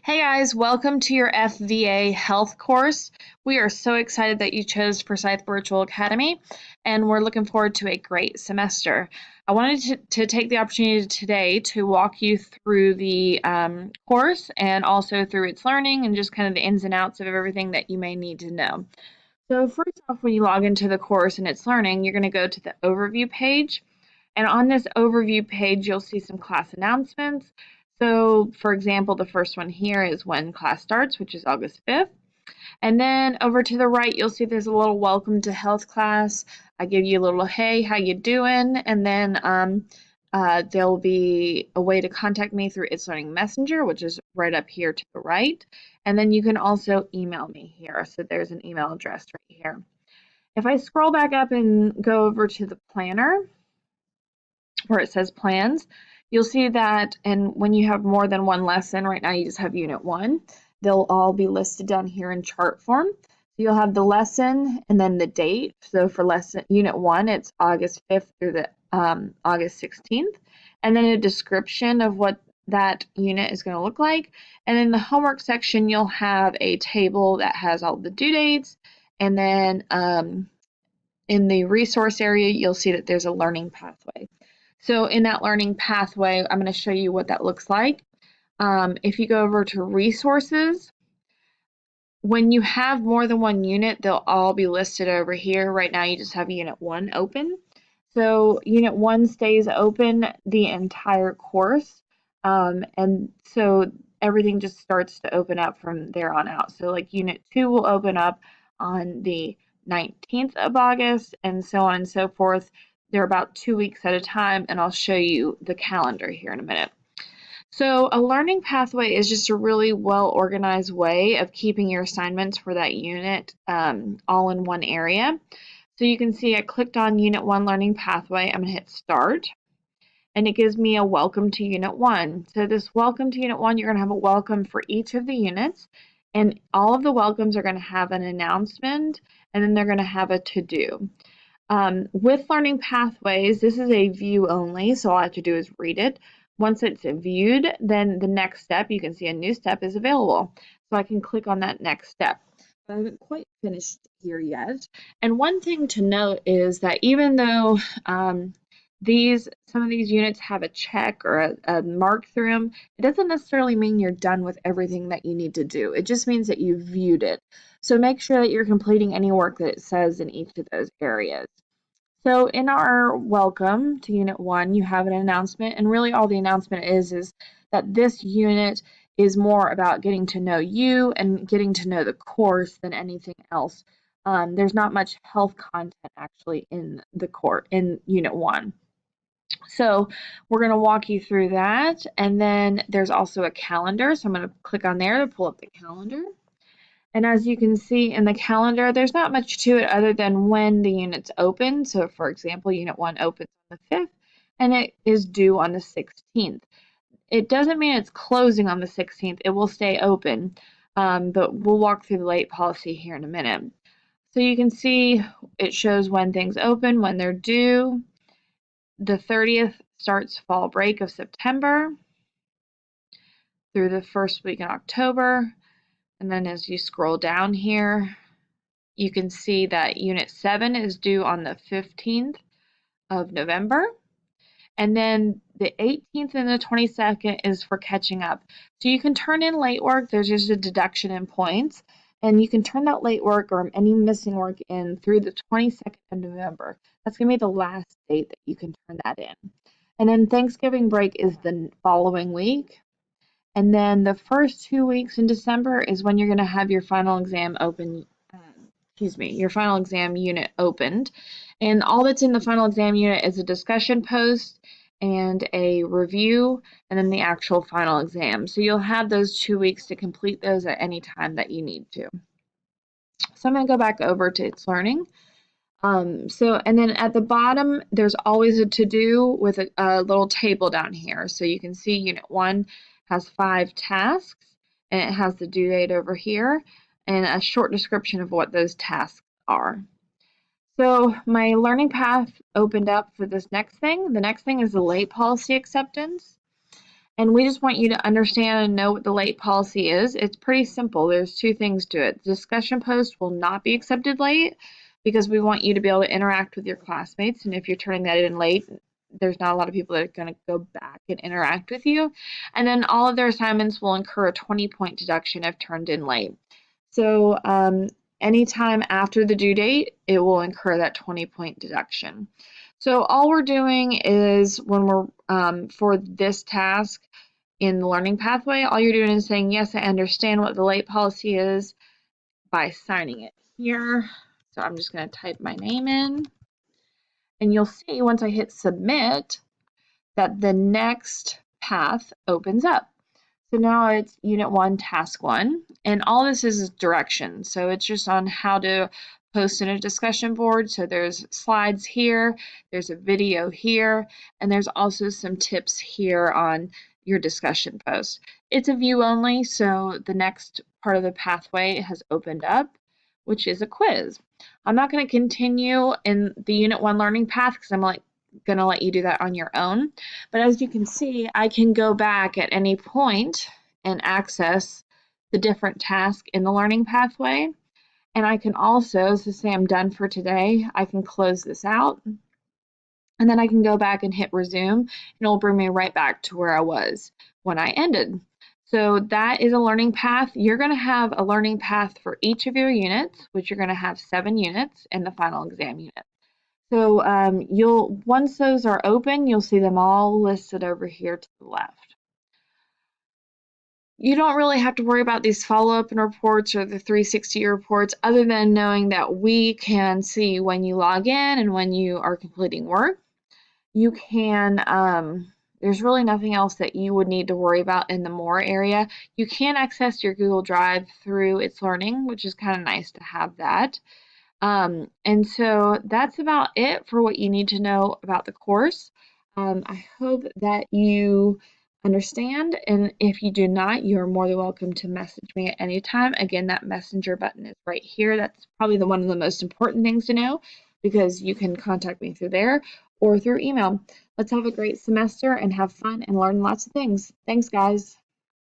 Hey guys, welcome to your FVA health course. We are so excited that you chose Forsyth Virtual Academy and we're looking forward to a great semester. I wanted to take the opportunity today to walk you through the course and also through its learning and just kind of the ins and outs of everything that you may need to know. So first off, when you log into the course and its learning, you're going to go to the overview page. And on this overview page, you'll see some class announcements. So, for example, the first one here is when class starts, which is August 5th. And then over to the right, you'll see there's a little welcome to health class. I give you a little, hey, how you doing? And then there'll be a way to contact me through It's Learning Messenger, which is right up here to the right. And then you can also email me here. So there's an email address right here. If I scroll back up and go over to the planner, where it says plans, you'll see that, and when you have more than one lesson, right now you just have unit one, they'll all be listed down here in chart form. So you'll have the lesson and then the date. So for lesson unit one, it's August 5th through the August 16th, and then a description of what that unit is going to look like. And in the homework section, you'll have a table that has all the due dates, and then in the resource area, you'll see that there's a learning pathway. So in that learning pathway, I'm going to show you what that looks like. If you go over to resources, when you have more than one unit, they'll all be listed over here. Right now, you just have unit one open. So unit one stays open the entire course. And so everything just starts to open up from there on out. So like unit two will open up on the 19th of August and so on and so forth. They're about 2 weeks at a time, and I'll show you the calendar here in a minute. So a learning pathway is just a really well organized way of keeping your assignments for that unit all in one area. So you can see I clicked on Unit 1 Learning Pathway. I'm going to hit Start, and it gives me a welcome to Unit 1. So this welcome to Unit 1, you're going to have a welcome for each of the units, and all of the welcomes are going to have an announcement, and then they're going to have a to-do. With Learning Pathways, this is a view only, so all I have to do is read it. Once it's viewed, then the next step, you can see a new step is available. So I can click on that next step. But I haven't quite finished here yet. And one thing to note is that even though some of these units have a check or a mark through them, it doesn't necessarily mean you're done with everything that you need to do. It just means that you viewed it. So make sure that you're completing any work that it says in each of those areas. So in our welcome to Unit 1, you have an announcement, and really all the announcement is that this unit is more about getting to know you and getting to know the course than anything else. There's not much health content actually in the course in Unit 1. So we're going to walk you through that, and then there's also a calendar. So I'm going to click on there to pull up the calendar. And as you can see in the calendar, there's not much to it other than when the unit's open. So for example, Unit 1 opens on the 5th, and it is due on the 16th. It doesn't mean it's closing on the 16th. It will stay open, but we'll walk through the late policy here in a minute. So you can see it shows when things open, when they're due. The 30th starts fall break of September through the first week in October. And then as you scroll down here, you can see that Unit 7 is due on the 15th of November. And then the 18th and the 22nd is for catching up. So you can turn in late work. There's just a deduction in points. And you can turn that late work or any missing work in through the 22nd of November. That's going to be the last date that you can turn that in. And then Thanksgiving break is the following week. And then the first 2 weeks in December is when you're going to have your final exam open, your final exam unit opened. And all that's in the final exam unit is a discussion post and a review, and then the actual final exam. So you'll have those 2 weeks to complete those at any time that you need to. So I'm going to go back over to It's Learning. And then at the bottom, there's always a to-do with a little table down here. So you can see Unit 1 has 5 tasks, and it has the due date over here, and a short description of what those tasks are. So my learning path opened up for this next thing. The next thing is the late policy acceptance. And we just want you to understand and know what the late policy is. It's pretty simple. There's two things to it. The discussion post will not be accepted late because we want you to be able to interact with your classmates. And if you're turning that in late, there's not a lot of people that are going to go back and interact with you. And then all of their assignments will incur a 20-point deduction if turned in late. So anytime after the due date, it will incur that 20-point deduction. So all we're doing is when we're for this task in the learning pathway, all you're doing is saying, yes, I understand what the late policy is by signing it here. So I'm just going to type my name in. And you'll see once I hit submit that the next path opens up. So now it's Unit 1, Task 1, and all this is directions. So it's just on how to post in a discussion board. So there's slides here, there's a video here, and there's also some tips here on your discussion post. It's a view only, so the next part of the pathway has opened up, which is a quiz. I'm not going to continue in the Unit 1 learning path because I'm going to let you do that on your own. But as you can see, I can go back at any point and access the different tasks in the learning pathway. And I can also, so say I'm done for today, I can close this out. And then I can go back and hit resume, and it'll bring me right back to where I was when I ended. So that is a learning path. You're going to have a learning path for each of your units, which you're going to have 7 units in the final exam unit. So once those are open, you'll see them all listed over here to the left. You don't really have to worry about these follow-up reports or the 360 reports other than knowing that we can see when you log in and when you are completing work. You can, there's really nothing else that you would need to worry about in the More area. You can access your Google Drive through It's Learning, which is kind of nice to have that. And so that's about it for what you need to know about the course. I hope that you understand, and if you do not, you're more than welcome to message me at any time. Again, that messenger button is right here. That's probably one of the most important things to know because you can contact me through there or through email. Let's have a great semester and have fun and learn lots of things. Thanks, guys.